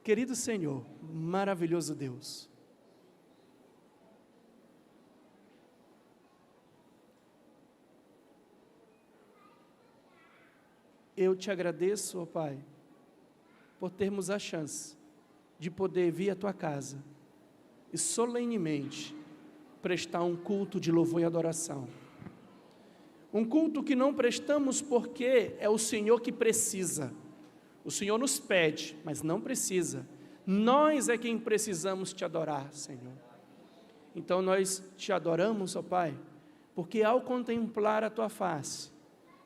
Querido Senhor, maravilhoso Deus, eu te agradeço, ó Pai, por termos a chance de poder vir à Tua casa e solenemente prestar um culto de louvor e adoração. Um culto que não prestamos porque é o Senhor que precisa. O Senhor nos pede, mas não precisa. Nós é quem precisamos te adorar, Senhor. Então nós te adoramos, ó Pai, porque ao contemplar a Tua face,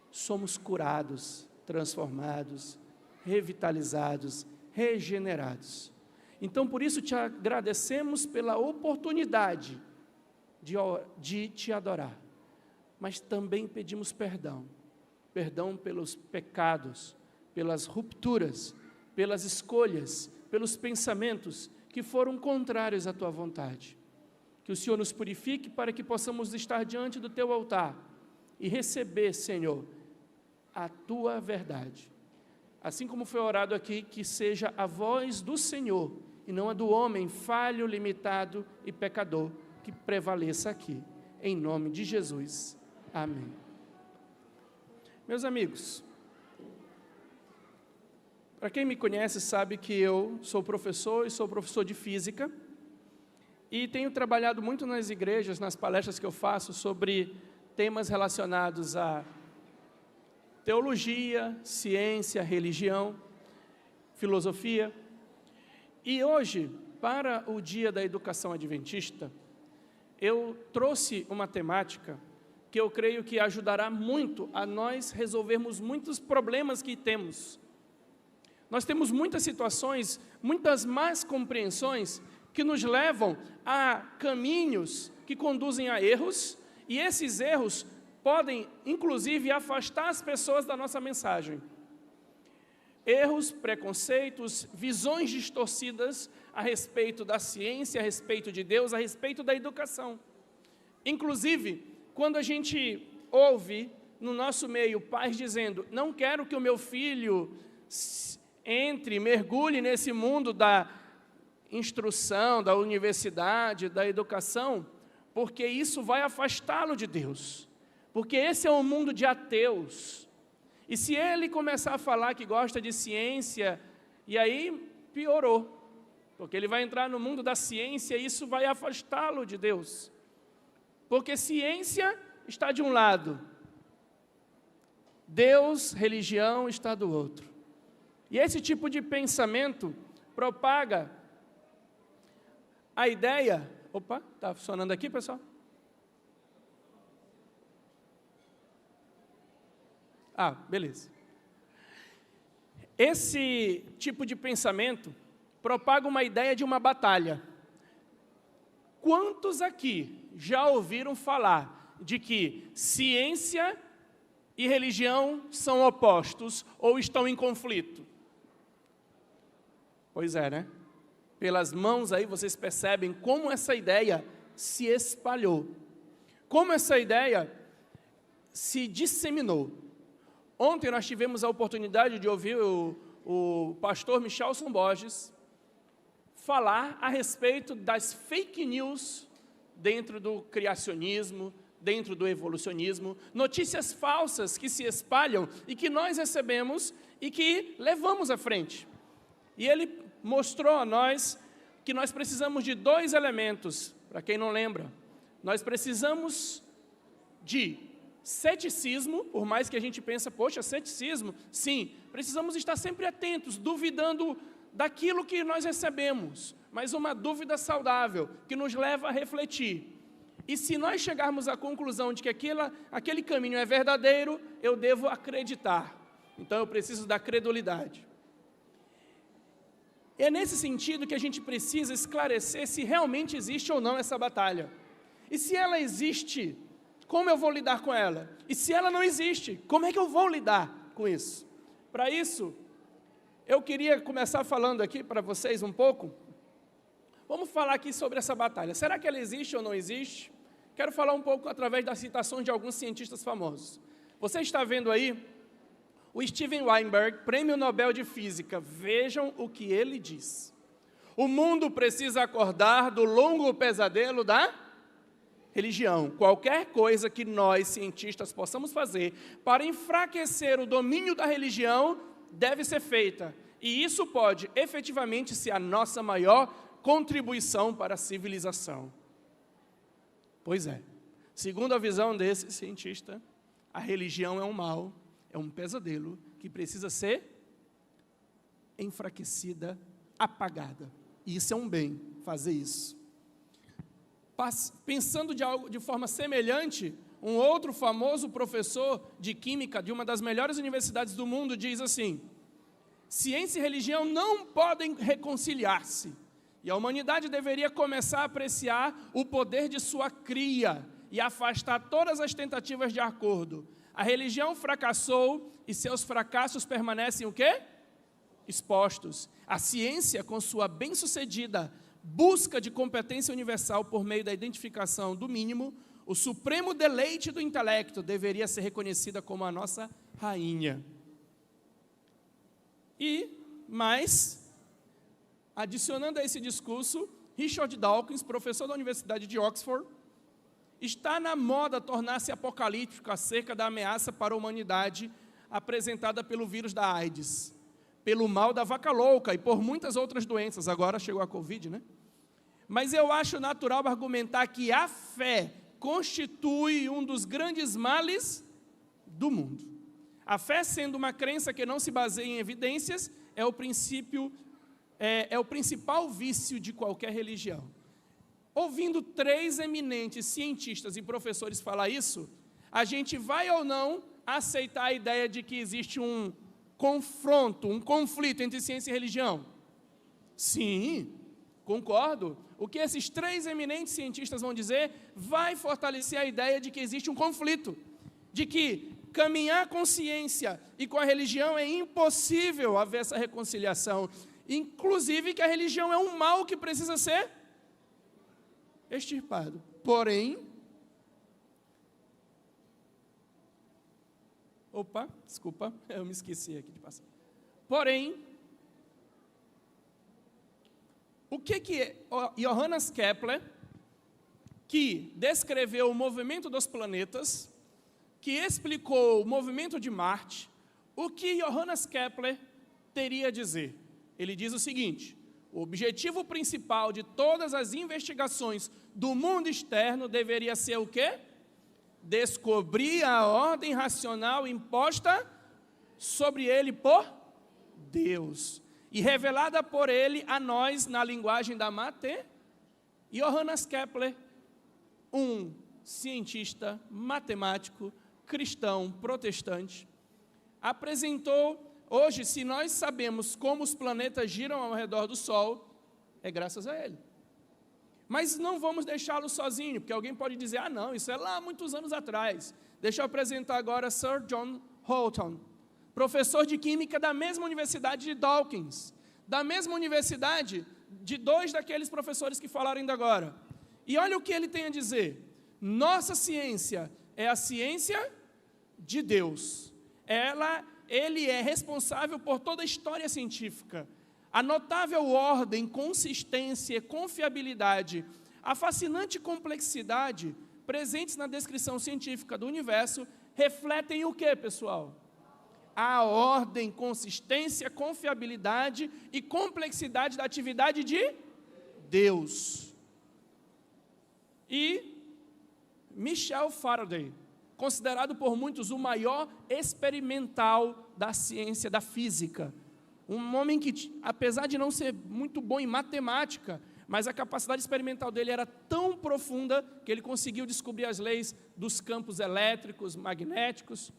somos curados, transformados, revitalizados, regenerados. Então por isso te agradecemos pela oportunidade de te adorar. Mas também pedimos perdão. Perdão pelos pecados, pelas rupturas, pelas escolhas, pelos pensamentos que foram contrários à Tua vontade. Que o Senhor nos purifique para que possamos estar diante do Teu altar e receber, Senhor, a Tua verdade. Assim como foi orado aqui, que seja a voz do Senhor e não a do homem falho, limitado e pecador que prevaleça aqui. Em nome de Jesus. Amém. Meus amigos, para quem me conhece sabe que eu sou professor e sou professor de física e tenho trabalhado muito nas igrejas, nas palestras que eu faço sobre temas relacionados a teologia, ciência, religião, filosofia. E hoje, para o Dia da Educação Adventista, eu trouxe uma temática que eu creio que ajudará muito a nós resolvermos muitos problemas que temos. Nós temos muitas situações, muitas más compreensões que nos levam a caminhos que conduzem a erros, e esses erros podem, inclusive, afastar as pessoas da nossa mensagem. Erros, preconceitos, visões distorcidas a respeito da ciência, a respeito de Deus, a respeito da educação. Inclusive, quando a gente ouve no nosso meio pais dizendo: não quero que o meu filho mergulhe nesse mundo da instrução, da universidade, da educação, porque isso vai afastá-lo de Deus. Porque esse é um mundo de ateus. E se ele começar a falar que gosta de ciência, e aí piorou. Porque ele vai entrar no mundo da ciência e isso vai afastá-lo de Deus. Porque ciência está de um lado, Deus, religião está do outro. E esse tipo de pensamento propaga a ideia... Opa, está funcionando aqui, pessoal? Ah, beleza. Esse tipo de pensamento propaga uma ideia de uma batalha. Quantos aqui já ouviram falar de que ciência e religião são opostos ou estão em conflito? Pois é, né? Pelas mãos aí vocês percebem como essa ideia se espalhou. Como essa ideia se disseminou. Ontem nós tivemos a oportunidade de ouvir o pastor Michelson Borges falar a respeito das fake news dentro do criacionismo, dentro do evolucionismo, notícias falsas que se espalham e que nós recebemos e que levamos à frente. E ele mostrou a nós que nós precisamos de dois elementos, para quem não lembra. Nós precisamos de ceticismo, por mais que a gente pense, poxa, ceticismo, sim, precisamos estar sempre atentos, duvidando daquilo que nós recebemos, mas uma dúvida saudável, que nos leva a refletir. E se nós chegarmos à conclusão de que aquele caminho é verdadeiro, eu devo acreditar. Então eu preciso da credulidade. É nesse sentido que a gente precisa esclarecer se realmente existe ou não essa batalha. E se ela existe, como eu vou lidar com ela? E se ela não existe, como é que eu vou lidar com isso? Para isso, eu queria começar falando aqui para vocês um pouco. Vamos falar aqui sobre essa batalha. Será que ela existe ou não existe? Quero falar um pouco através das citações de alguns cientistas famosos. Você está vendo aí O Steven Weinberg, Prêmio Nobel de Física, vejam o que ele diz. O mundo precisa acordar do longo pesadelo da religião. Qualquer coisa que nós, cientistas, possamos fazer para enfraquecer o domínio da religião deve ser feita. E isso pode, efetivamente, ser a nossa maior contribuição para a civilização. Pois é, segundo a visão desse cientista, a religião é um mal, é um pesadelo que precisa ser enfraquecida, apagada. E isso é um bem, fazer isso. Pensando de forma semelhante, um outro famoso professor de química de uma das melhores universidades do mundo diz assim: ciência e religião não podem reconciliar-se, e a humanidade deveria começar a apreciar o poder de sua cria e afastar todas as tentativas de acordo. A religião fracassou e seus fracassos permanecem o quê? Expostos. A ciência, com sua bem-sucedida busca de competência universal por meio da identificação do mínimo, o supremo deleite do intelecto, deveria ser reconhecida como a nossa rainha. Mas, adicionando a esse discurso, Richard Dawkins, professor da Universidade de Oxford, está na moda tornar-se apocalíptico acerca da ameaça para a humanidade apresentada pelo vírus da AIDS, pelo mal da vaca louca e por muitas outras doenças. Agora chegou a Covid, né? Mas eu acho natural argumentar que a fé constitui um dos grandes males do mundo. A fé, sendo uma crença que não se baseia em evidências, é o principal vício de qualquer religião. Ouvindo 3 eminentes cientistas e professores falar isso, a gente vai ou não aceitar a ideia de que existe um confronto, um conflito entre ciência e religião? Sim, concordo. O que esses 3 eminentes cientistas vão dizer vai fortalecer a ideia de que existe um conflito, de que caminhar com ciência e com a religião é impossível haver essa reconciliação, inclusive que a religião é um mal que precisa ser extirpado. Porém, desculpa, eu me esqueci aqui de passar. Porém, o que Johannes Kepler, que descreveu o movimento dos planetas, que explicou o movimento de Marte, o que Johannes Kepler teria a dizer? Ele diz o seguinte: o objetivo principal de todas as investigações do mundo externo deveria ser o quê? Descobrir a ordem racional imposta sobre ele por Deus e revelada por ele a nós na linguagem da matemática. Johannes Kepler, um cientista, matemático, cristão, protestante, apresentou, hoje, se nós sabemos como os planetas giram ao redor do Sol, é graças a ele. Mas não vamos deixá-lo sozinho, porque alguém pode dizer: ah não, isso é lá há muitos anos atrás. Deixa eu apresentar agora Sir John Holton, professor de Química da mesma Universidade de Dawkins, da mesma universidade de 2 daqueles professores que falaram ainda agora. E olha o que ele tem a dizer: nossa ciência é a ciência de Deus. Ele é responsável por toda a história científica. A notável ordem, consistência e confiabilidade, a fascinante complexidade presentes na descrição científica do universo refletem o que, pessoal? A ordem, consistência, confiabilidade e complexidade da atividade de Deus. E Michel Faraday, considerado por muitos o maior experimental da ciência, da física, um homem que, apesar de não ser muito bom em matemática, mas a capacidade experimental dele era tão profunda que ele conseguiu descobrir as leis dos campos elétricos, magnéticos.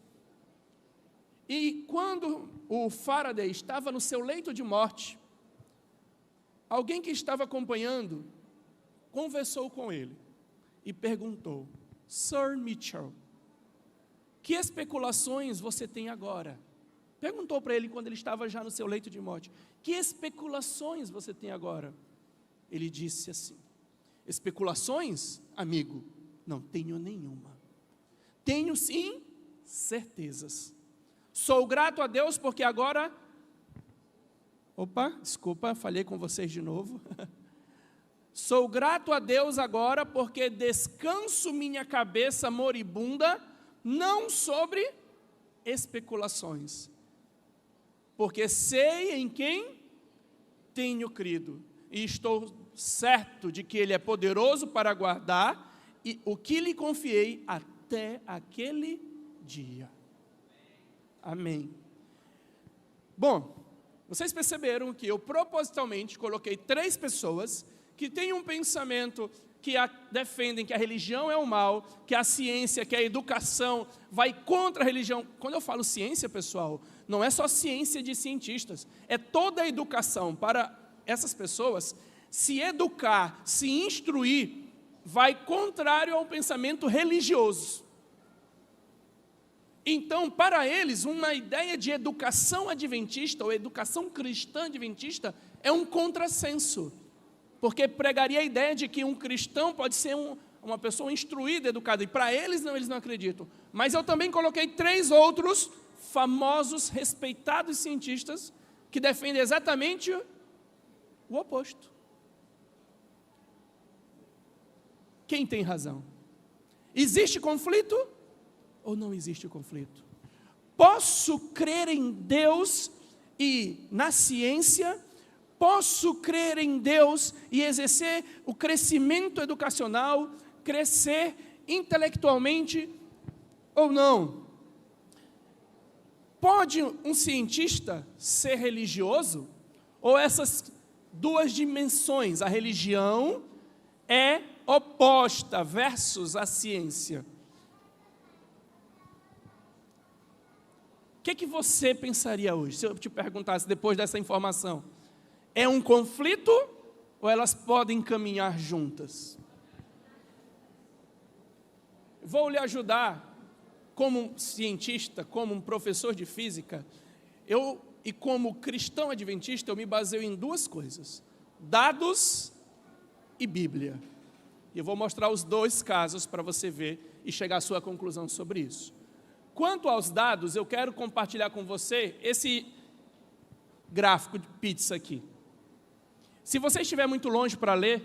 E quando o Faraday estava no seu leito de morte, alguém que estava acompanhando conversou com ele e perguntou: Sir Mitchell, que especulações você tem agora? Perguntou para ele quando ele estava já no seu leito de morte: que especulações você tem agora? Ele disse assim: especulações, amigo? Não tenho nenhuma. Tenho sim certezas. Sou grato a Deus porque agora... Opa, desculpa, falhei com vocês de novo. Sou grato a Deus agora porque descanso minha cabeça moribunda, não sobre especulações, porque sei em quem tenho crido, e estou certo de que Ele é poderoso para guardar o que lhe confiei até aquele dia. Amém. Bom, vocês perceberam que eu propositalmente coloquei 3 pessoas que têm um pensamento que defendem que a religião é o mal, que a ciência, que a educação vai contra a religião. Quando eu falo ciência, pessoal, não é só ciência de cientistas, é toda a educação. Para essas pessoas, se educar, se instruir, vai contrário ao pensamento religioso. Então, para eles, uma ideia de educação adventista ou educação cristã adventista é um contrassenso, porque pregaria a ideia de que um cristão pode ser uma pessoa instruída, educada, e para eles não acreditam. Mas eu também coloquei 3 outros famosos, respeitados cientistas que defendem exatamente o oposto. Quem tem razão? Existe conflito ou não existe conflito? Posso crer em Deus e na ciência? Posso crer em Deus e exercer o crescimento educacional, crescer intelectualmente ou não? Pode um cientista ser religioso? Ou essas 2 dimensões, a religião é oposta versus a ciência? O que você pensaria hoje, se eu te perguntasse depois dessa informação? É um conflito ou elas podem caminhar juntas? Vou lhe ajudar, como um cientista, como um professor de física, e como cristão adventista, eu me baseio em 2 coisas: dados e Bíblia. E eu vou mostrar os 2 casos para você ver e chegar à sua conclusão sobre isso. Quanto aos dados, eu quero compartilhar com você esse gráfico de pizza aqui. Se você estiver muito longe para ler,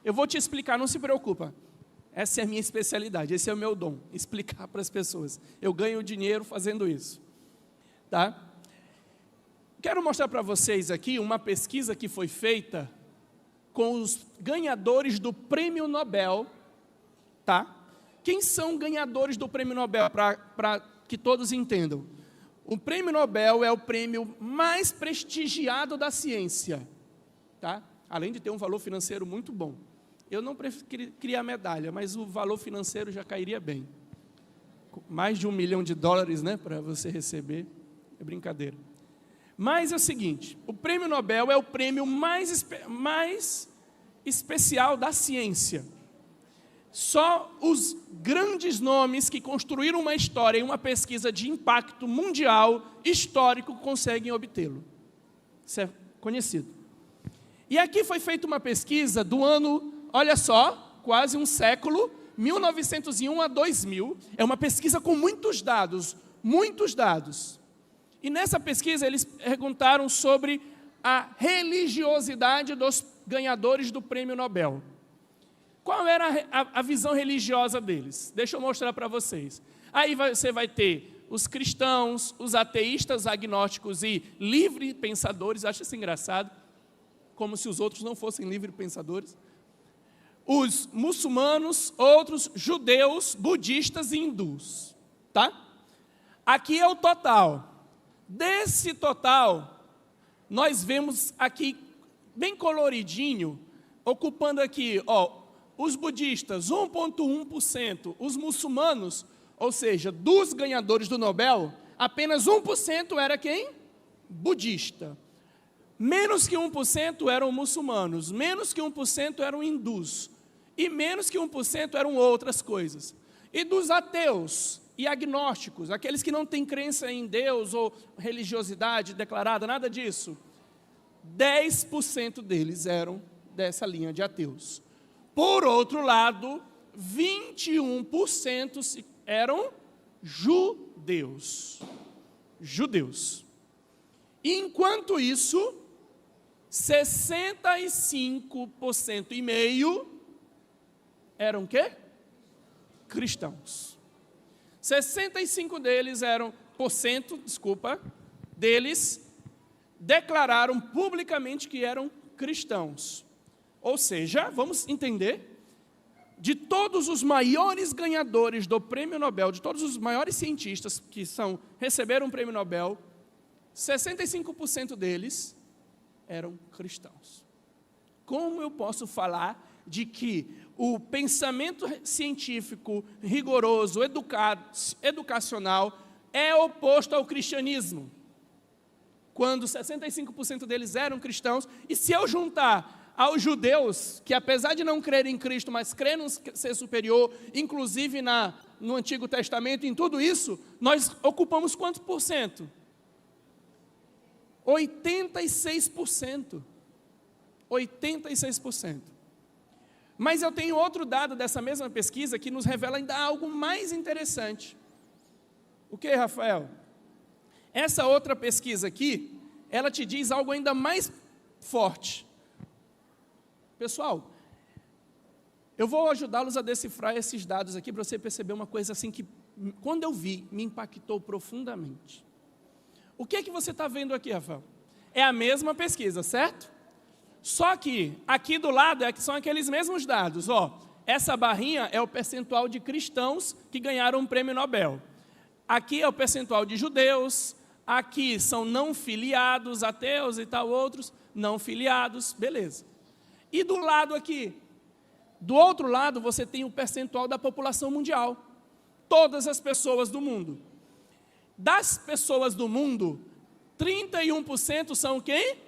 eu vou te explicar, não se preocupa. Essa é a minha especialidade, esse é o meu dom, explicar para as pessoas. Eu ganho dinheiro fazendo isso. Tá? Quero mostrar para vocês aqui uma pesquisa que foi feita com os ganhadores do Prêmio Nobel. Tá? Quem são ganhadores do Prêmio Nobel, para que todos entendam? O Prêmio Nobel é o prêmio mais prestigiado da ciência. Tá? Além de ter um valor financeiro muito bom. Eu não queria a medalha, mas o valor financeiro já cairia bem. Mais de $1 milhão, né, para você receber, é brincadeira. Mas é o seguinte, o Prêmio Nobel é o prêmio mais especial da ciência. Só os grandes nomes que construíram uma história e uma pesquisa de impacto mundial, histórico, conseguem obtê-lo. Isso é conhecido. E aqui foi feita uma pesquisa do ano, olha só, quase um século, 1901 a 2000. É uma pesquisa com muitos dados, muitos dados. E nessa pesquisa eles perguntaram sobre a religiosidade dos ganhadores do Prêmio Nobel. Qual era a visão religiosa deles? Deixa eu mostrar para vocês. Aí você vai ter os cristãos, os ateístas, agnósticos e livre pensadores. Acho isso engraçado, como se os outros não fossem livre pensadores. Os muçulmanos, outros judeus, budistas e hindus. Tá? Aqui é o total. Desse total, nós vemos aqui, bem coloridinho, ocupando aqui, ó, os budistas, 1,1%, os muçulmanos, ou seja, dos ganhadores do Nobel, apenas 1% era quem? Budista. Menos que 1% eram muçulmanos, menos que 1% eram hindus, e menos que 1% eram outras coisas. E dos ateus e agnósticos, aqueles que não têm crença em Deus ou religiosidade declarada, nada disso, 10% deles eram dessa linha de ateus. Por outro lado, 21% eram judeus. judeus. E enquanto isso, 65,5% eram o quê? Cristãos. 65 deles declararam publicamente que eram cristãos. Ou seja, vamos entender, de todos os maiores ganhadores do Prêmio Nobel, de todos os maiores cientistas que receberam o Prêmio Nobel, 65% deles eram cristãos. Como eu posso falar de que o pensamento científico rigoroso, educacional, é oposto ao cristianismo, quando 65% deles eram cristãos, e se eu juntar aos judeus, que apesar de não crerem em Cristo, mas creem no ser superior, inclusive no Antigo Testamento, em tudo isso, nós ocupamos quantos por cento? 86%. 86%. Mas eu tenho outro dado dessa mesma pesquisa que nos revela ainda algo mais interessante. O que, Rafael? Essa outra pesquisa aqui, ela te diz algo ainda mais forte. Pessoal, eu vou ajudá-los a decifrar esses dados aqui para você perceber uma coisa assim que, quando eu vi, me impactou profundamente. O que é que você está vendo aqui, Rafael? É a mesma pesquisa, certo? Só que aqui do lado são aqueles mesmos dados. Essa barrinha é o percentual de cristãos que ganharam o Prêmio Nobel. Aqui é o percentual de judeus, aqui são não filiados, ateus e tal, outros não filiados, beleza. E do lado aqui, do outro lado, você tem o percentual da população mundial. Todas as pessoas do mundo. Das pessoas do mundo, 31% são quem?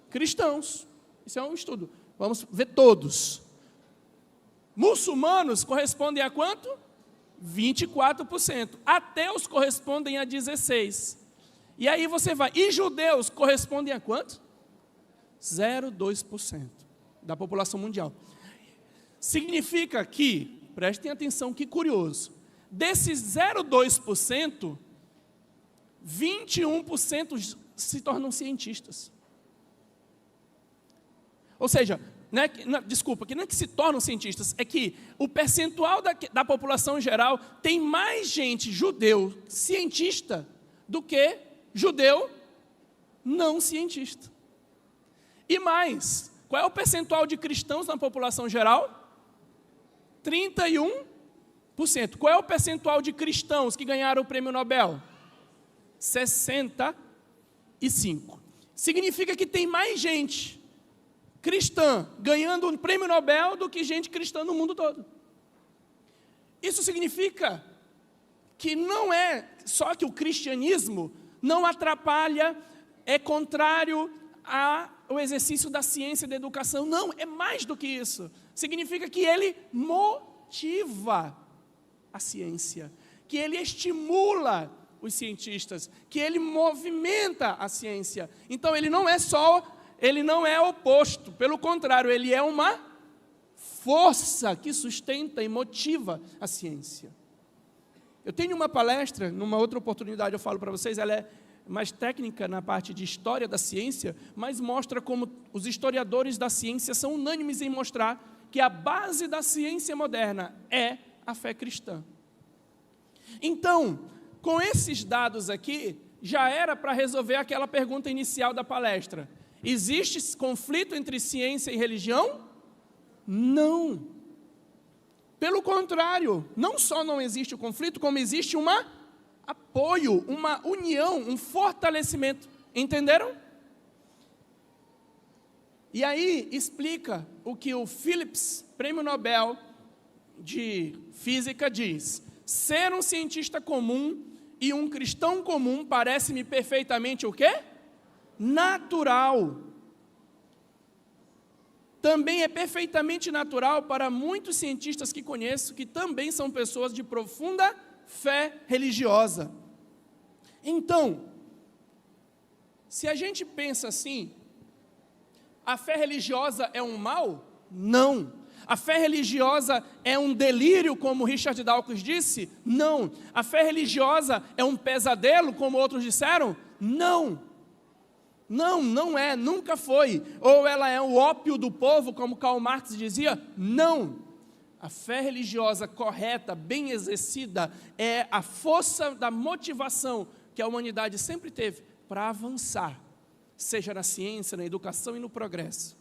Cristãos. Isso é um estudo. Vamos ver todos. Muçulmanos correspondem a quanto? 24%. Ateus correspondem a 16%. E aí você vai. E judeus correspondem a quanto? 0,2% da população mundial. Significa que, prestem atenção, que curioso, desses 0,2%, 21% se tornam cientistas. Ou seja, desculpa, que não é que se tornam cientistas, é que o percentual da população geral tem mais gente judeu cientista do que judeu não cientista. E mais, qual é o percentual de cristãos na população geral? 31%. Qual é o percentual de cristãos que ganharam o Prêmio Nobel? 65%. Significa que tem mais gente cristã ganhando um Prêmio Nobel do que gente cristã no mundo todo. Isso significa que não é só que o cristianismo não atrapalha, é contrário ao exercício da ciência e da educação. Não, é mais do que isso. Significa que ele motiva a ciência, que ele estimula os cientistas, que ele movimenta a ciência. Então ele não é oposto, pelo contrário, ele é uma força que sustenta e motiva a ciência. Eu tenho uma palestra, numa outra oportunidade eu falo para vocês, ela é mais técnica na parte de história da ciência, mas mostra como os historiadores da ciência são unânimes em mostrar que a base da ciência moderna é a fé cristã. Então, com esses dados aqui, já era para resolver aquela pergunta inicial da palestra. Existe conflito entre ciência e religião? Não. Pelo contrário, não só não existe o conflito, como existe um apoio, uma união, um fortalecimento. Entenderam? E aí explica o que o Phillips, Prêmio Nobel de Física, diz. Ser um cientista comum e um cristão comum parece-me perfeitamente o quê? Natural. Também é perfeitamente natural para muitos cientistas que conheço, que também são pessoas de profunda fé religiosa. Então, se a gente pensa assim, a fé religiosa é um mal? Não. A fé religiosa é um delírio, como Richard Dawkins disse? Não. A fé religiosa é um pesadelo, como outros disseram? Não. Não, não é, nunca foi. Ou ela é o ópio do povo, como Karl Marx dizia? Não. A fé religiosa correta, bem exercida, é a força da motivação que a humanidade sempre teve para avançar, seja na ciência, na educação e no progresso.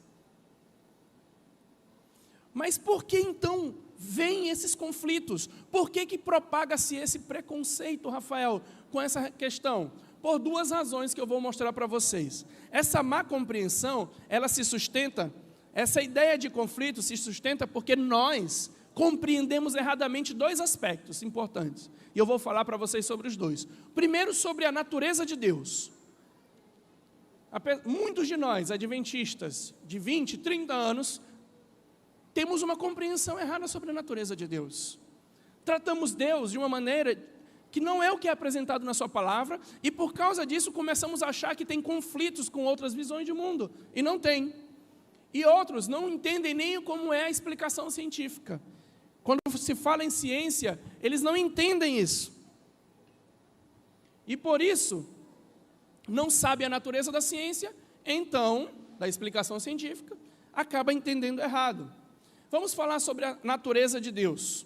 Mas por que então vêm esses conflitos? Por que propaga-se esse preconceito, Rafael, com essa questão? Por duas razões que eu vou mostrar para vocês. Essa má compreensão, ela se sustenta, essa ideia de conflito se sustenta porque nós compreendemos erradamente dois aspectos importantes. E eu vou falar para vocês sobre os dois. Primeiro, sobre a natureza de Deus. Muitos de nós, adventistas de 20, 30 anos, temos uma compreensão errada sobre a natureza de Deus. Tratamos Deus de uma maneira que não é o que é apresentado na sua palavra, e por causa disso começamos a achar que tem conflitos com outras visões de mundo, e não tem. E outros não entendem nem como é a explicação científica. Quando se fala em ciência, eles não entendem isso. E por isso, não sabem a natureza da ciência, então, da explicação científica, acaba entendendo errado. Vamos falar sobre a natureza de Deus.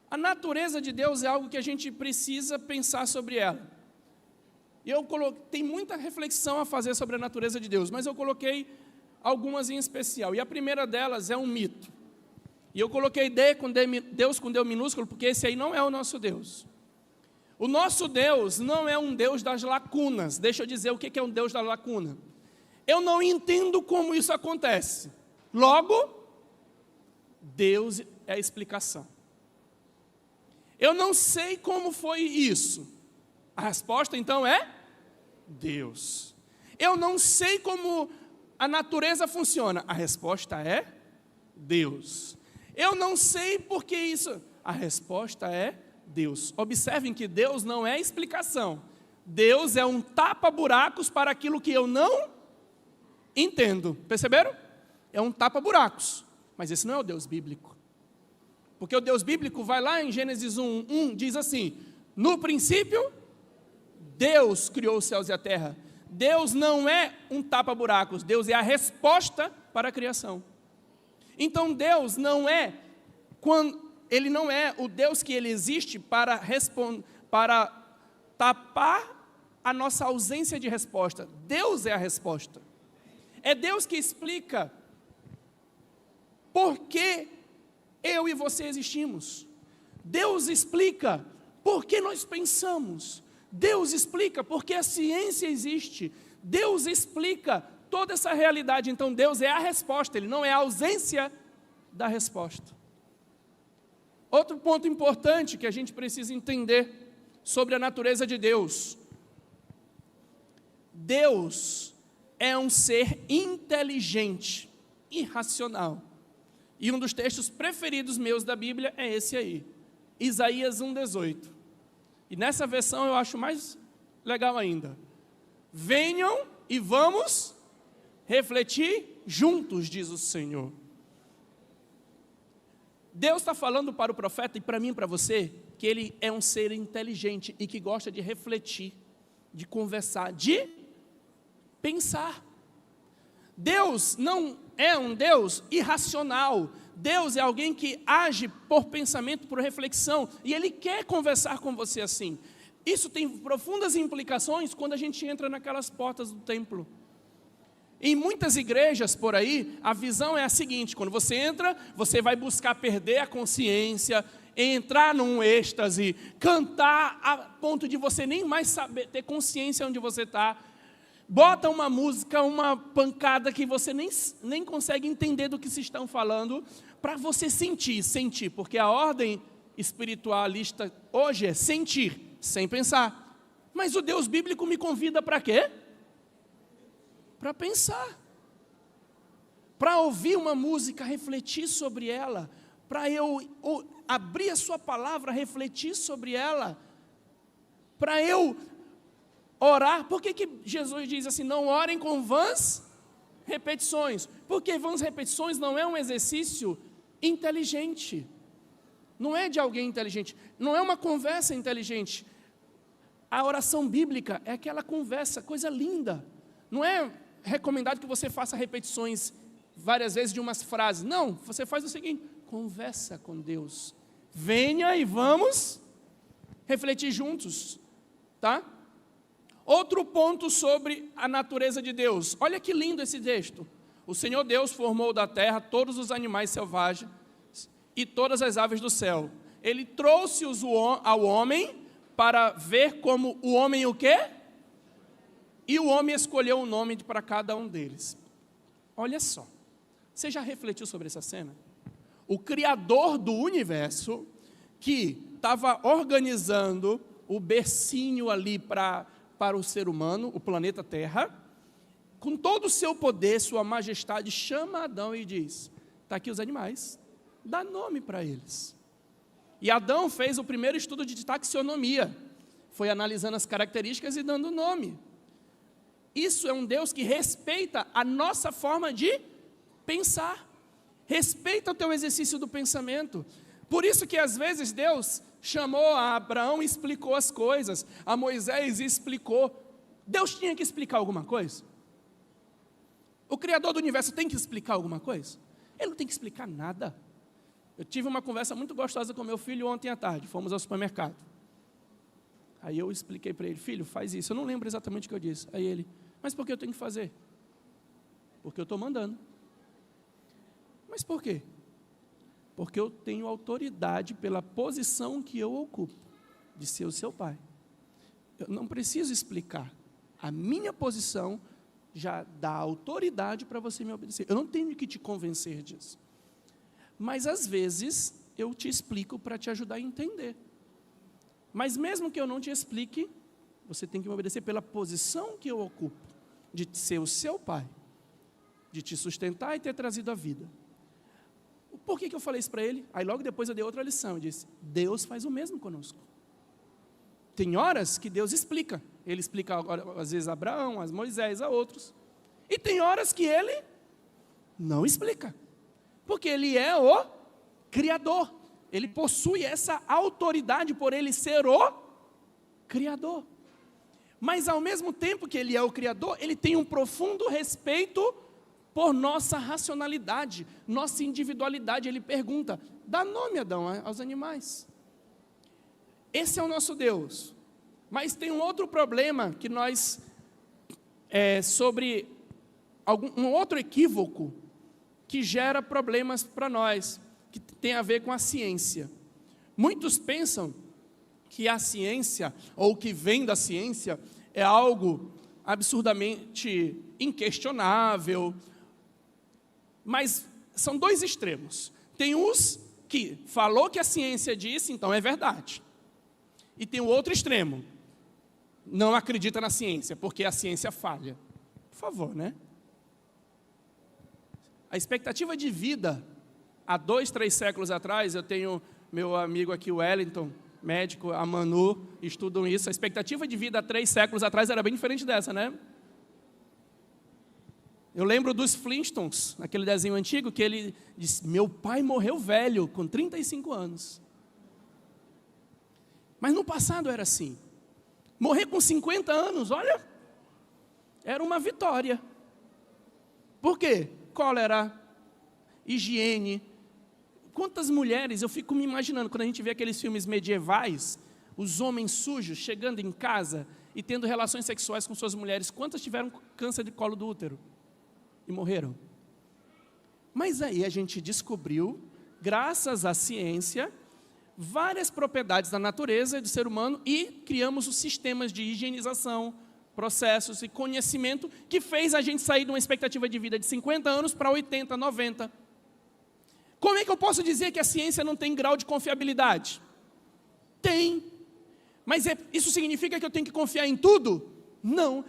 A natureza de Deus é algo que a gente precisa pensar sobre ela. E tem muita reflexão a fazer sobre a natureza de Deus, mas eu coloquei algumas em especial. E a primeira delas é um mito. E eu coloquei Deus com D minúsculo, porque esse aí não é o nosso Deus. O nosso Deus não é um Deus das lacunas. Deixa eu dizer o que é um Deus da lacuna. Eu não entendo como isso acontece. Logo, Deus é a explicação. Eu não sei como foi isso. A resposta, então, é Deus. Eu não sei como a natureza funciona. A resposta é Deus. Eu não sei por que isso. A resposta é Deus. Observem que Deus não é explicação. Deus é um tapa-buracos para aquilo que eu não entendo. Perceberam? É um tapa-buracos. Mas esse não é o Deus bíblico. Porque o Deus bíblico vai lá em Gênesis 1, diz assim: no princípio, Deus criou os céus e a terra. Deus não é um tapa-buracos. Deus é a resposta para a criação. Então Deus não é, Ele não é o Deus que Ele existe para tapar a nossa ausência de resposta. Deus é a resposta. É Deus que explica por que eu e você existimos. Deus explica por que nós pensamos. Deus explica por que a ciência existe. Deus explica toda essa realidade. Então Deus é a resposta, Ele não é a ausência da resposta. Outro ponto importante que a gente precisa entender sobre a natureza de Deus. Deus é um ser inteligente, irracional. E um dos textos preferidos meus da Bíblia é esse aí, Isaías 1,18. E nessa versão eu acho mais legal ainda. Venham e vamos refletir juntos, diz o Senhor. Deus está falando para o profeta e para mim e para você, que ele é um ser inteligente e que gosta de refletir, de conversar, de pensar. Deus não é um Deus irracional. Deus é alguém que age por pensamento, por reflexão, e Ele quer conversar com você assim. Isso tem profundas implicações quando a gente entra naquelas portas do templo. Em muitas igrejas por aí, a visão é a seguinte: quando você entra, você vai buscar perder a consciência, entrar num êxtase, cantar a ponto de você nem mais saber, ter consciência onde você está. Bota uma música, uma pancada que você nem consegue entender do que se estão falando, para você sentir, porque a ordem espiritualista hoje é sentir, sem pensar. Mas o Deus bíblico me convida para quê? Para pensar, para ouvir uma música, refletir sobre ela, para eu abrir a sua palavra, refletir sobre ela, para eu orar. Por que Jesus diz assim, não orem com vãs repetições. Porque vãs repetições não é um exercício inteligente. Não é de alguém inteligente. Não é uma conversa inteligente. A oração bíblica é aquela conversa, coisa linda. Não é recomendado que você faça repetições várias vezes de umas frases. Não, você faz o seguinte: conversa com Deus. Venha e vamos refletir juntos, tá? Outro ponto sobre a natureza de Deus. Olha que lindo esse texto. O Senhor Deus formou da terra todos os animais selvagens e todas as aves do céu. Ele trouxe-os ao homem para ver como o homem o quê? E o homem escolheu um nome para cada um deles. Olha só. Você já refletiu sobre essa cena? O Criador do universo, que estava organizando o bercinho ali para o ser humano, o planeta Terra, com todo o seu poder, sua majestade, chama Adão e diz: está aqui os animais, dá nome para eles. E Adão fez o primeiro estudo de taxonomia, foi analisando as características e dando nome. Isso é um Deus que respeita a nossa forma de pensar, respeita o teu exercício do pensamento. Por isso que às vezes Deus chamou a Abraão e explicou as coisas, a Moisés e explicou. Deus tinha que explicar alguma coisa? O Criador do universo tem que explicar alguma coisa? Ele não tem que explicar nada. Eu tive uma conversa muito gostosa com meu filho ontem à tarde, fomos ao supermercado. Aí eu expliquei para ele: filho, faz isso. Eu não lembro exatamente o que eu disse. Aí ele: mas por que eu tenho que fazer? Porque eu estou mandando. Mas por quê? Porque eu tenho autoridade pela posição que eu ocupo, de ser o seu pai. Eu não preciso explicar. A minha posição já dá autoridade para você me obedecer. Eu não tenho que te convencer disso. Mas às vezes eu te explico para te ajudar a entender. Mas mesmo que eu não te explique, você tem que me obedecer pela posição que eu ocupo, de ser o seu pai, de te sustentar e ter trazido a vida. Por que eu falei isso para ele? Aí logo depois eu dei outra lição, eu disse: Deus faz o mesmo conosco. Tem horas que Deus explica. Ele explica às vezes a Abraão, a Moisés, a outros. E tem horas que Ele não explica. Porque Ele é o Criador. Ele possui essa autoridade por Ele ser o Criador. Mas ao mesmo tempo que Ele é o Criador, Ele tem um profundo respeito por nossa racionalidade, nossa individualidade. Ele pergunta: dá nome, Adão, aos animais. Esse é o nosso Deus. Mas tem um outro problema que nós, sobre um outro equívoco que gera problemas para nós, que tem a ver com a ciência. Muitos pensam que a ciência, ou o que vem da ciência, é algo absurdamente inquestionável. Mas são dois extremos. Tem uns que falou que a ciência disse, então é verdade. E tem o outro extremo, não acredita na ciência, porque a ciência falha. Por favor, né? A expectativa de vida, há 2, 3 séculos atrás, eu tenho meu amigo aqui, o Wellington, médico, a Manu, estudam isso. A expectativa de vida há 3 séculos atrás era bem diferente dessa, né? Eu lembro dos Flintstones, naquele desenho antigo, que ele disse: meu pai morreu velho, com 35 anos. Mas no passado era assim. Morrer com 50 anos, olha, era uma vitória. Por quê? Cólera, higiene. Quantas mulheres, eu fico me imaginando, quando a gente vê aqueles filmes medievais, os homens sujos chegando em casa e tendo relações sexuais com suas mulheres, quantas tiveram câncer de colo do útero e morreram? Mas aí a gente descobriu, graças à ciência, várias propriedades da natureza e do ser humano e criamos os sistemas de higienização, processos e conhecimento que fez a gente sair de uma expectativa de vida de 50 anos para 80, 90. Como é que eu posso dizer que a ciência não tem grau de confiabilidade? Tem. Mas isso significa que eu tenho que confiar em tudo? Não.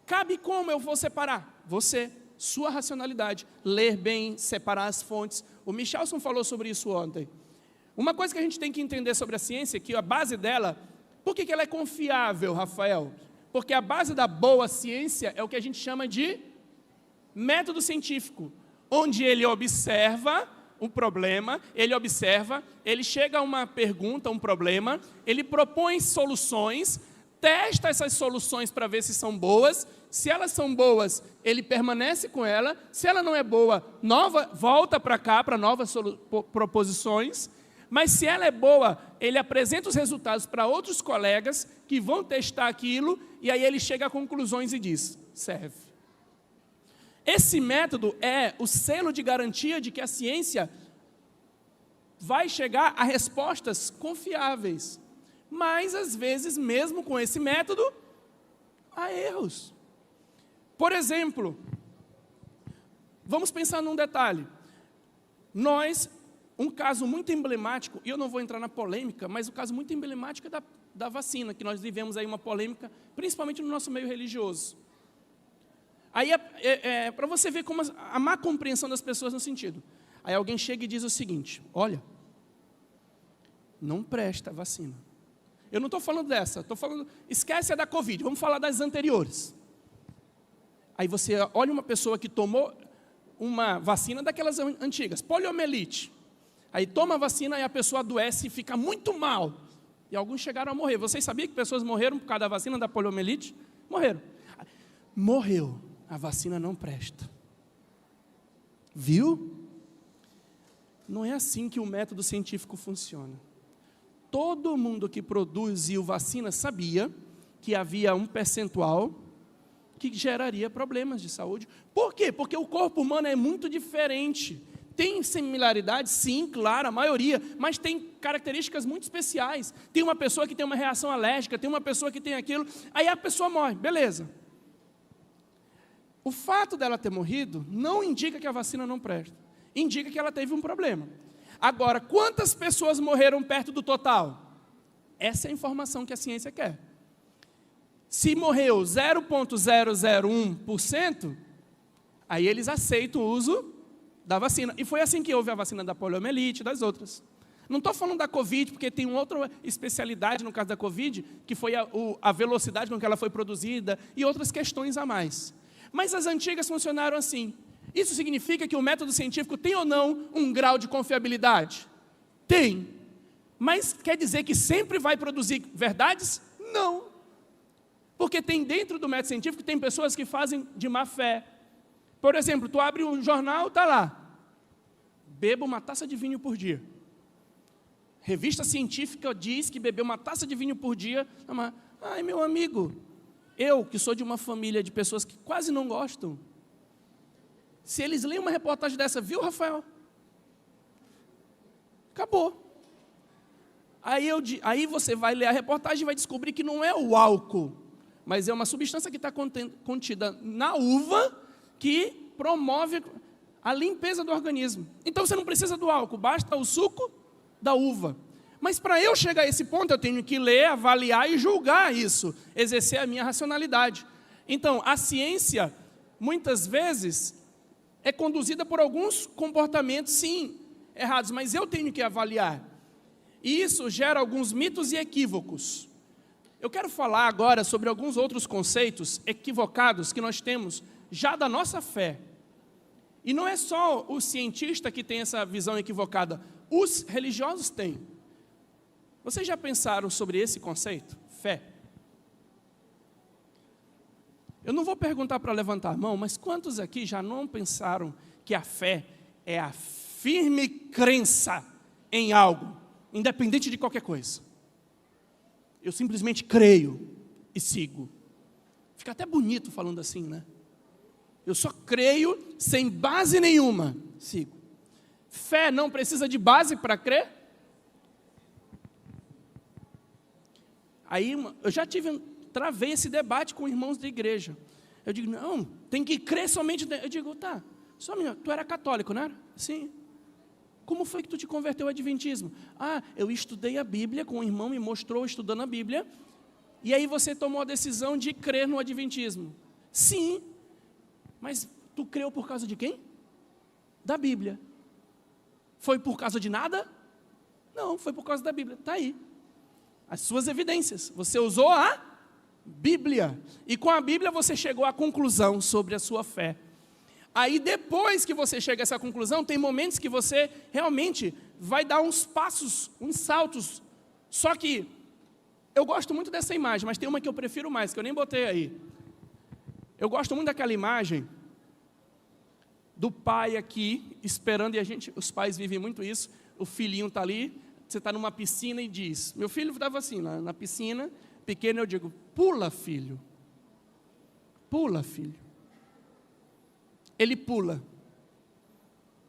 Cabe como eu vou separar? Você, sua racionalidade, ler bem, separar as fontes. O Michelson falou sobre isso ontem. Uma coisa que a gente tem que entender sobre a ciência é que a base dela, por que ela é confiável, Rafael? Porque a base da boa ciência é o que a gente chama de método científico, onde ele observa um problema, ele chega a uma pergunta, um problema, ele propõe soluções, testa essas soluções para ver se são boas. Se elas são boas, ele permanece com ela. Se ela não é boa, volta para cá para novas proposições. Mas se ela é boa, ele apresenta os resultados para outros colegas que vão testar aquilo, e aí ele chega a conclusões e diz: serve. Esse método é o selo de garantia de que a ciência vai chegar a respostas confiáveis. Mas, às vezes, mesmo com esse método, há erros. Por exemplo, vamos pensar num detalhe. Um caso muito emblemático, e eu não vou entrar na polêmica, mas o caso muito emblemático é da vacina, que nós vivemos aí uma polêmica, principalmente no nosso meio religioso. Aí para você ver como a má compreensão das pessoas no sentido. Aí alguém chega e diz o seguinte: olha, não presta a vacina. Eu não estou falando dessa, estou falando, esquece a da Covid, vamos falar das anteriores. Aí você olha uma pessoa que tomou uma vacina daquelas antigas, poliomielite. Aí toma a vacina e a pessoa adoece e fica muito mal. E alguns chegaram a morrer. Vocês sabiam que pessoas morreram por causa da vacina da poliomielite? Morreram. Morreu. A vacina não presta. Viu? Não é assim que o método científico funciona. Todo mundo que produziu vacina sabia que havia um percentual que geraria problemas de saúde. Por quê? Porque o corpo humano é muito diferente. Tem similaridade, sim, claro, a maioria, mas tem características muito especiais. Tem uma pessoa que tem uma reação alérgica, tem uma pessoa que tem aquilo, aí a pessoa morre, beleza. O fato dela ter morrido não indica que a vacina não presta, indica que ela teve um problema. Agora, quantas pessoas morreram perto do total? Essa é a informação que a ciência quer. Se morreu 0,001%, aí eles aceitam o uso da vacina. E foi assim que houve a vacina da poliomielite e das outras. Não estou falando da Covid, porque tem uma outra especialidade no caso da Covid, que foi a velocidade com que ela foi produzida e outras questões a mais. Mas as antigas funcionaram assim. Isso significa que o método científico tem ou não um grau de confiabilidade? Tem. Mas quer dizer que sempre vai produzir verdades? Não. Porque tem dentro do método científico, tem pessoas que fazem de má fé. Por exemplo, tu abre um jornal, está lá: beba uma taça de vinho por dia. Revista científica diz que beber uma taça de vinho por dia... Ai, meu amigo, eu que sou de uma família de pessoas que quase não gostam, se eles leem uma reportagem dessa, viu, Rafael? Acabou. Aí você vai ler a reportagem e vai descobrir que não é o álcool, mas é uma substância que está contida na uva, que promove a limpeza do organismo. Então você não precisa do álcool, basta o suco da uva. Mas para eu chegar a esse ponto, eu tenho que ler, avaliar e julgar isso, exercer a minha racionalidade. Então, a ciência, muitas vezes, é conduzida por alguns comportamentos, sim, errados, mas eu tenho que avaliar. E isso gera alguns mitos e equívocos. Eu quero falar agora sobre alguns outros conceitos equivocados que nós temos já da nossa fé. E não é só o cientista que tem essa visão equivocada, os religiosos têm. Vocês já pensaram sobre esse conceito? Fé. Eu não vou perguntar para levantar a mão, mas quantos aqui já não pensaram que a fé é a firme crença em algo, independente de qualquer coisa? Eu simplesmente creio e sigo. Fica até bonito falando assim, né? Eu só creio sem base nenhuma, sigo. Fé não precisa de base para crer? Aí eu já travei esse debate com irmãos da igreja. Eu digo, não, tem que crer somente... Eu digo, tá, só menina, tu era católico, não era? Sim. Como foi que tu te converteu ao adventismo? Ah, eu estudei a Bíblia com um irmão, me mostrou estudando a Bíblia, e aí você tomou a decisão de crer no adventismo. Sim, mas tu creu por causa de quem? Da Bíblia. Foi por causa de nada? Não, foi por causa da Bíblia. Está aí. As suas evidências. Você usou a Bíblia. E com a Bíblia você chegou à conclusão sobre a sua fé. Aí depois que você chega a essa conclusão, tem momentos que você realmente vai dar uns passos, uns saltos. Só que eu gosto muito dessa imagem, mas tem uma que eu prefiro mais, que eu nem botei aí. Eu gosto muito daquela imagem do pai aqui, esperando, e os pais vivem muito isso, o filhinho está ali, você está numa piscina e diz, meu filho estava assim, na piscina, pequeno, eu digo, pula filho, pula filho. Ele pula.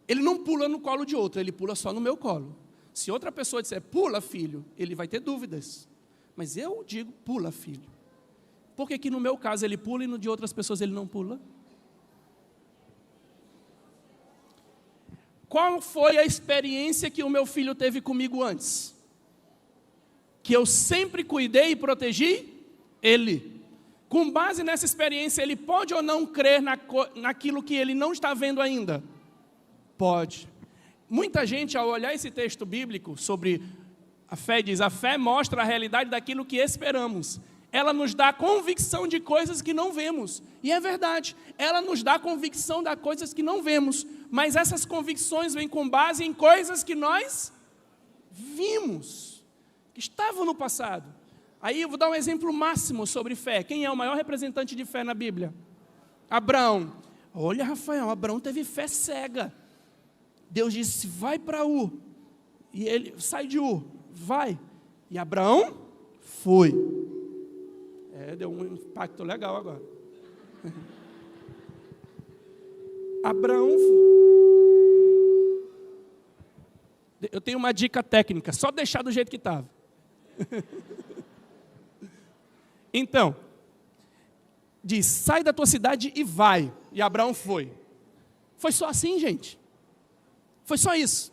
Ele não pula no colo de outro, ele pula só no meu colo. Se outra pessoa disser, pula filho, ele vai ter dúvidas. Mas eu digo, pula filho. Por que que no meu caso ele pula e no de outras pessoas ele não pula? Qual foi a experiência que o meu filho teve comigo antes? Que eu sempre cuidei e protegi ele. Com base nessa experiência, ele pode ou não crer naquilo que ele não está vendo ainda? Pode. Muita gente, ao olhar esse texto bíblico sobre a fé, diz, a fé mostra a realidade daquilo que esperamos. Ela nos dá convicção de coisas que não vemos. E é verdade, ela nos dá convicção de coisas que não vemos. Mas essas convicções vêm com base em coisas que nós vimos, que estavam no passado. Aí eu vou dar um exemplo máximo sobre fé. Quem é o maior representante de fé na Bíblia? Abraão. Olha, Rafael, Abraão teve fé cega. Deus disse, vai para Ur. E ele, sai de Ur, vai. E Abraão foi. Deu um impacto legal agora. Abraão foi. Eu tenho uma dica técnica, só deixar do jeito que estava. Então, diz, sai da tua cidade e vai. E Abraão foi. Foi só assim, gente? Foi só isso?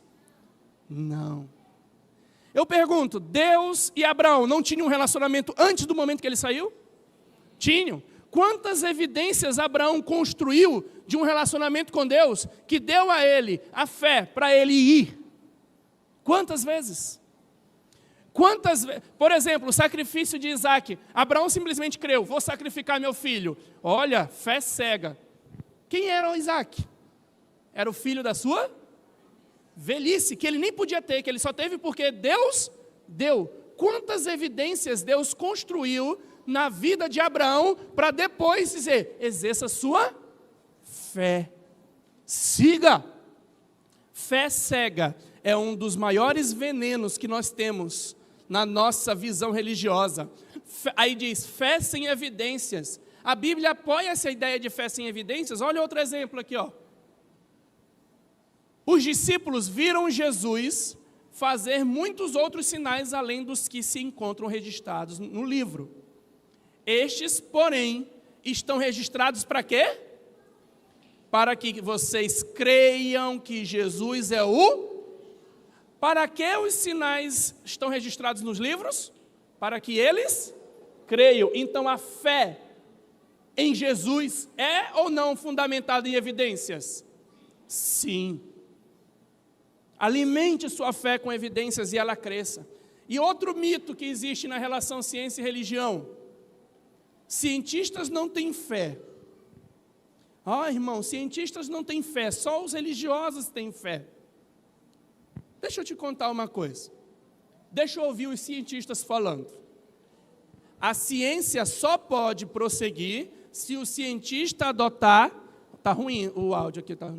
Não. Eu pergunto, Deus e Abraão não tinham um relacionamento antes do momento que ele saiu? Tinham. Quantas evidências Abraão construiu de um relacionamento com Deus que deu a ele a fé para ele ir? Quantas vezes? Quantas vezes? Por exemplo, o sacrifício de Isaac. Abraão simplesmente creu, vou sacrificar meu filho. Olha, fé cega. Quem era o Isaac? Era o filho da sua velhice, que ele nem podia ter, que ele só teve porque Deus deu. Quantas evidências Deus construiu na vida de Abraão para depois dizer, exerça sua fé. Siga. Fé cega é um dos maiores venenos que nós temos na nossa visão religiosa. Aí diz, fé sem evidências. A Bíblia apoia essa ideia de fé sem evidências. Olha outro exemplo aqui, ó. Os discípulos viram Jesus fazer muitos outros sinais além dos que se encontram registrados no livro. Estes, porém, estão registrados para quê? Para que vocês creiam que Jesus é o... Para que os sinais estão registrados nos livros? Para que eles creiam. Então a fé em Jesus é ou não fundamentada em evidências? Sim. Alimente sua fé com evidências e ela cresça. E outro mito que existe na relação ciência e religião. Cientistas não têm fé. Irmão, cientistas não têm fé, só os religiosos têm fé. Deixa eu te contar uma coisa. Deixa eu ouvir os cientistas falando. A ciência só pode prosseguir se o cientista adotar... Está ruim o áudio aqui, tá?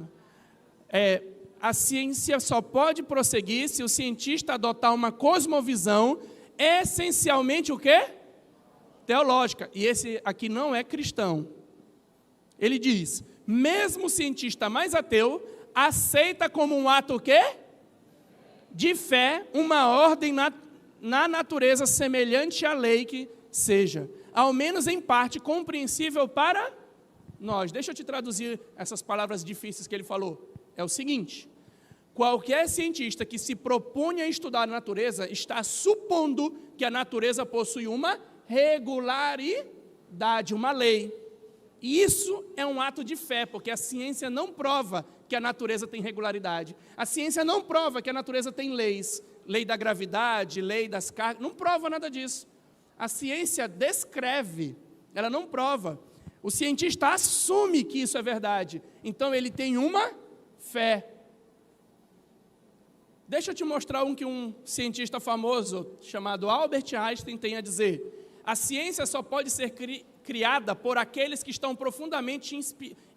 A ciência só pode prosseguir se o cientista adotar uma cosmovisão essencialmente o quê? Teológica. E esse aqui não é cristão. Ele diz, mesmo o cientista mais ateu, aceita como um ato o quê? De fé, uma ordem na natureza semelhante à lei que seja, ao menos em parte, compreensível para nós. Deixa eu te traduzir essas palavras difíceis que ele falou. É o seguinte, qualquer cientista que se propõe a estudar a natureza está supondo que a natureza possui uma regularidade, uma lei. E isso é um ato de fé, porque a ciência não prova que a natureza tem regularidade. A ciência não prova que a natureza tem leis, lei da gravidade, lei das cargas, não prova nada disso. A ciência descreve, ela não prova. O cientista assume que isso é verdade. Então, ele tem uma fé. Deixa eu te mostrar que um cientista famoso, chamado Albert Einstein, tem a dizer. A ciência só pode ser criada por aqueles que estão profundamente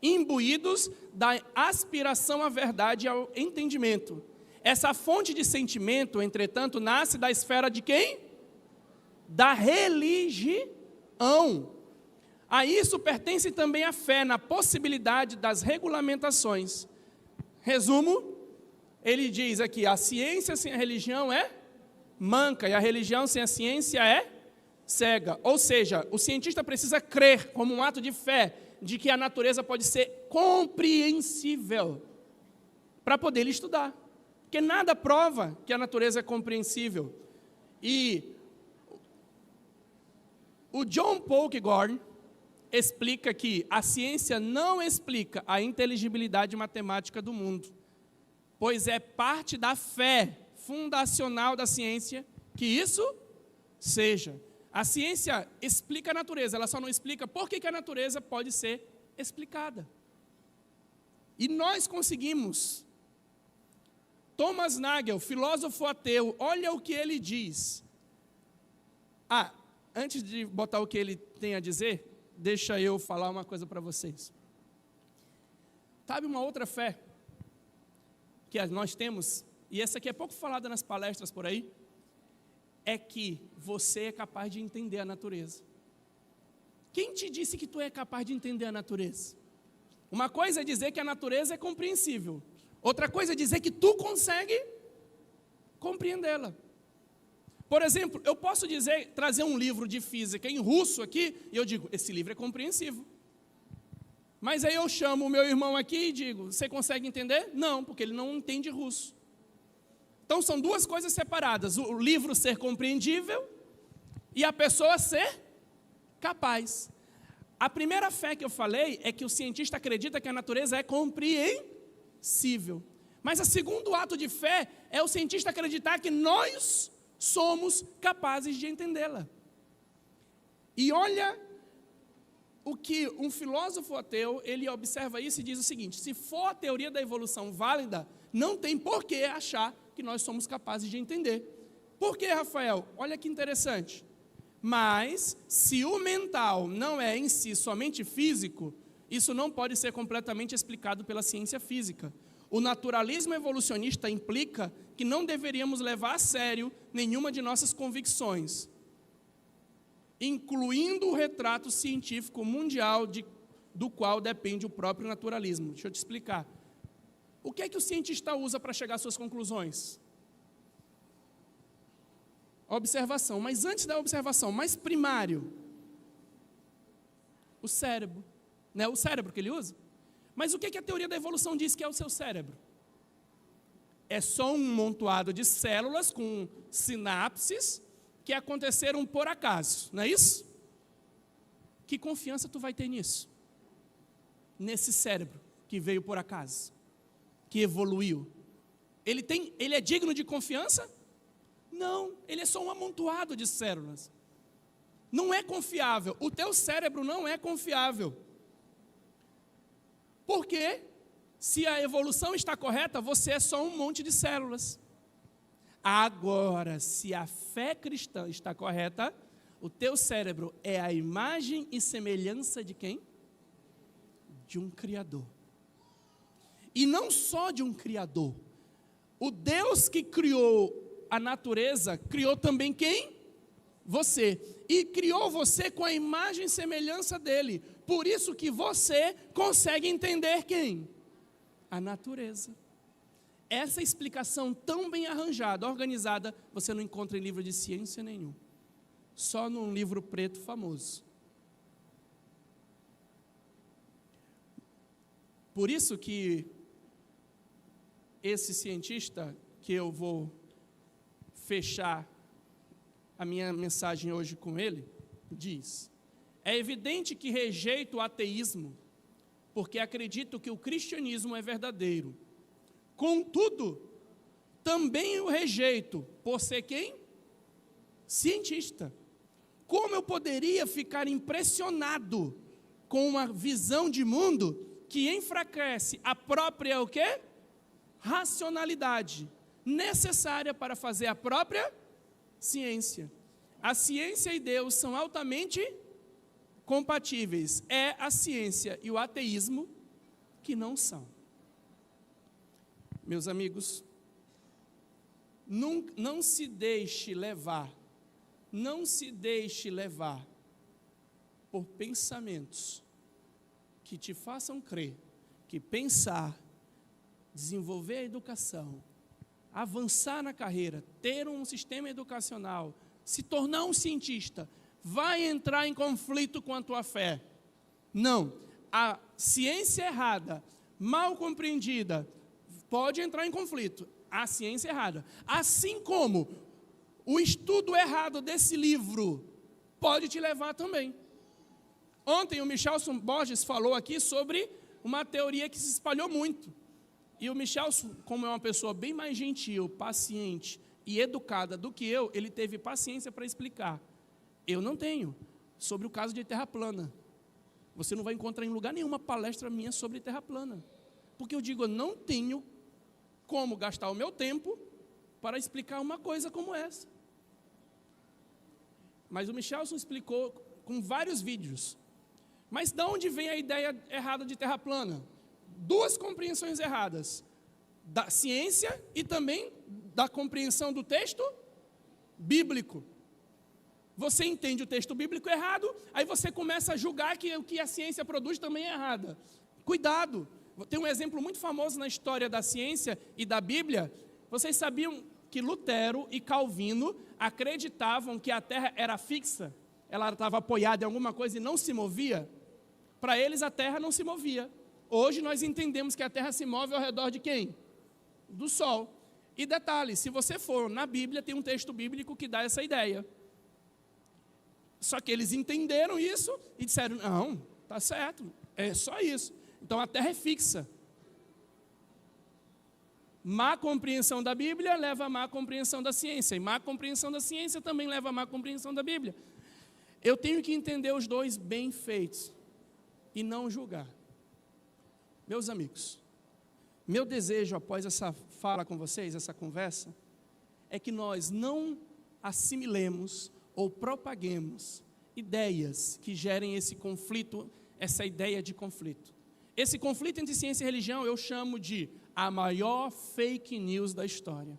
imbuídos da aspiração à verdade e ao entendimento. Essa fonte de sentimento, entretanto, nasce da esfera de quem? Da religião. A isso pertence também a fé na possibilidade das regulamentações. Resumo, ele diz aqui, a ciência sem a religião é manca, e a religião sem a ciência é cega. Ou seja, o cientista precisa crer, como um ato de fé, de que a natureza pode ser compreensível, para poder ele estudar. Porque nada prova que a natureza é compreensível. E o John Polkgord explica que a ciência não explica a inteligibilidade matemática do mundo, pois é parte da fé fundacional da ciência que isso seja. A ciência explica a natureza, ela só não explica por que a natureza pode ser explicada. E nós conseguimos. Thomas Nagel, filósofo ateu, olha o que ele diz. Antes de botar o que ele tem a dizer, deixa eu falar uma coisa para vocês. Sabe uma outra fé que nós temos, e essa aqui é pouco falada nas palestras por aí, é que você é capaz de entender a natureza. Quem te disse que tu é capaz de entender a natureza? Uma coisa é dizer que a natureza é compreensível. Outra coisa é dizer que tu consegue compreendê-la. Por exemplo, eu posso trazer um livro de física em russo aqui, e eu digo, esse livro é compreensível. Mas aí eu chamo o meu irmão aqui e digo, você consegue entender? Não, porque ele não entende russo. Então são duas coisas separadas, o livro ser compreendível e a pessoa ser capaz. A primeira fé que eu falei é que o cientista acredita que a natureza é compreensível. Mas o segundo ato de fé é o cientista acreditar que nós somos capazes de entendê-la. E olha o que um filósofo ateu, ele observa isso e diz o seguinte, se for a teoria da evolução válida, não tem por que achar que nós somos capazes de entender. Por que, Rafael? Olha que interessante. Mas, se o mental não é em si somente físico, isso não pode ser completamente explicado pela ciência física. O naturalismo evolucionista implica que não deveríamos levar a sério nenhuma de nossas convicções, incluindo o retrato científico mundial do qual depende o próprio naturalismo. Deixa eu te explicar. O que é que o cientista usa para chegar às suas conclusões? Observação. Mas antes da observação, mais primário, o cérebro. Não é o cérebro que ele usa? Mas o que é que a teoria da evolução diz que é o seu cérebro? É só um montoado de células com sinapses que aconteceram por acaso, não é isso? Que confiança tu vai ter nisso? Nesse cérebro que veio por acaso, que evoluiu. Ele é digno de confiança? Não, ele é só um amontoado de células. Não é confiável, o teu cérebro não é confiável. Por quê? Se a evolução está correta, você é só um monte de células. Agora, se a fé cristã está correta, o teu cérebro é a imagem e semelhança de quem? De um Criador. E não só de um Criador. O Deus que criou a natureza, criou também quem? Você. E criou você com a imagem e semelhança dele. Por isso que você consegue entender quem? A natureza. Essa explicação tão bem arranjada, organizada, você não encontra em livro de ciência nenhum. Só num livro preto famoso. Por isso que esse cientista, que eu vou fechar a minha mensagem hoje com ele, diz: é evidente que rejeito o ateísmo, porque acredito que o cristianismo é verdadeiro. Contudo, também o rejeito por ser quem? Cientista. Como eu poderia ficar impressionado com uma visão de mundo que enfraquece a própria o quê? Racionalidade necessária para fazer a própria ciência. A ciência e Deus são altamente compatíveis. É a ciência e o ateísmo que não são. Meus amigos, não se deixe levar por pensamentos que te façam crer que pensar, desenvolver a educação, avançar na carreira, ter um sistema educacional, se tornar um cientista, vai entrar em conflito com a tua fé. Não. A ciência errada, mal compreendida, pode entrar em conflito. A ciência errada. Assim como o estudo errado desse livro pode te levar também. Ontem o Michelson Borges falou aqui sobre uma teoria que se espalhou muito. E o Michelson, como é uma pessoa bem mais gentil, paciente e educada do que eu, ele teve paciência para explicar. Eu não tenho. Sobre o caso de terra plana. Você não vai encontrar em lugar nenhuma palestra minha sobre terra plana. Porque eu digo, eu não tenho como gastar o meu tempo para explicar uma coisa como essa. Mas o Michelson explicou com vários vídeos. Mas de onde vem a ideia errada de terra plana? Duas compreensões erradas. Da ciência e também da compreensão do texto bíblico. Você entende o texto bíblico errado, aí você começa a julgar que o que a ciência produz também é errado. Cuidado! Tem um exemplo muito famoso na história da ciência e da Bíblia. Vocês sabiam que Lutero e Calvino acreditavam que a Terra era fixa? Ela estava apoiada em alguma coisa e não se movia? Para eles a Terra não se movia. Hoje nós entendemos que a Terra se move ao redor de quem? Do Sol. E detalhe, se você for na Bíblia, tem um texto bíblico que dá essa ideia. Só que eles entenderam isso e disseram, não, está certo, é só isso. Então a Terra é fixa. Má compreensão da Bíblia leva a má compreensão da ciência. E má compreensão da ciência também leva a má compreensão da Bíblia. Eu tenho que entender os dois bem feitos e não julgar. Meus amigos, meu desejo após essa fala com vocês, essa conversa, é que nós não assimilemos ou propaguemos ideias que gerem esse conflito, essa ideia de conflito. Esse conflito entre ciência e religião eu chamo de a maior fake news da história.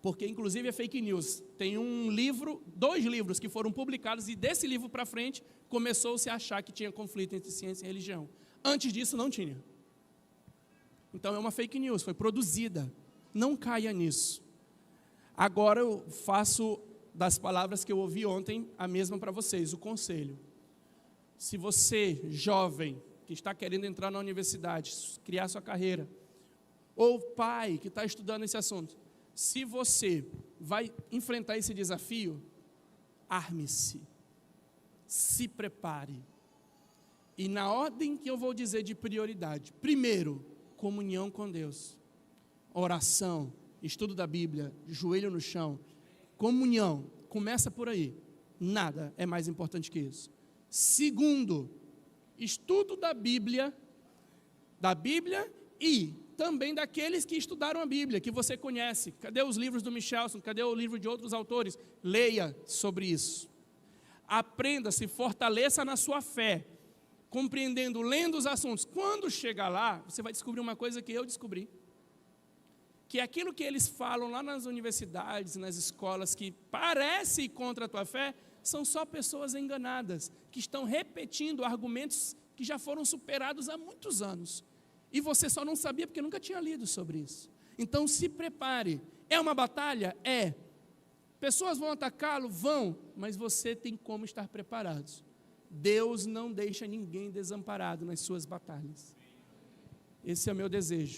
Porque, inclusive, é fake news. Tem um livro, 2 livros que foram publicados, e desse livro para frente, começou-se a achar que tinha conflito entre ciência e religião. Antes disso, não tinha. Então, é uma fake news, foi produzida. Não caia nisso. Agora, eu faço das palavras que eu ouvi ontem, a mesma para vocês, o conselho. Se você, jovem, que está querendo entrar na universidade, criar sua carreira, ou pai que está estudando esse assunto, se você vai enfrentar esse desafio, arme-se, se prepare. E na ordem que eu vou dizer de prioridade, primeiro, comunhão com Deus, oração, estudo da Bíblia, joelho no chão, comunhão, começa por aí, nada é mais importante que isso. Segundo, estudo da Bíblia e também daqueles que estudaram a Bíblia, que você conhece. Cadê os livros do Michelson? Cadê o livro de outros autores? Leia sobre isso. Aprenda, se fortaleça na sua fé, compreendendo, lendo os assuntos. Quando chegar lá, você vai descobrir uma coisa que eu descobri. Que aquilo que eles falam lá nas universidades, nas escolas, que parece contra a tua fé, são só pessoas enganadas, que estão repetindo argumentos que já foram superados há muitos anos. E você só não sabia porque nunca tinha lido sobre isso. Então se prepare. É uma batalha? É. Pessoas vão atacá-lo? Vão. Mas você tem como estar preparado. Deus não deixa ninguém desamparado nas suas batalhas. Esse é o meu desejo.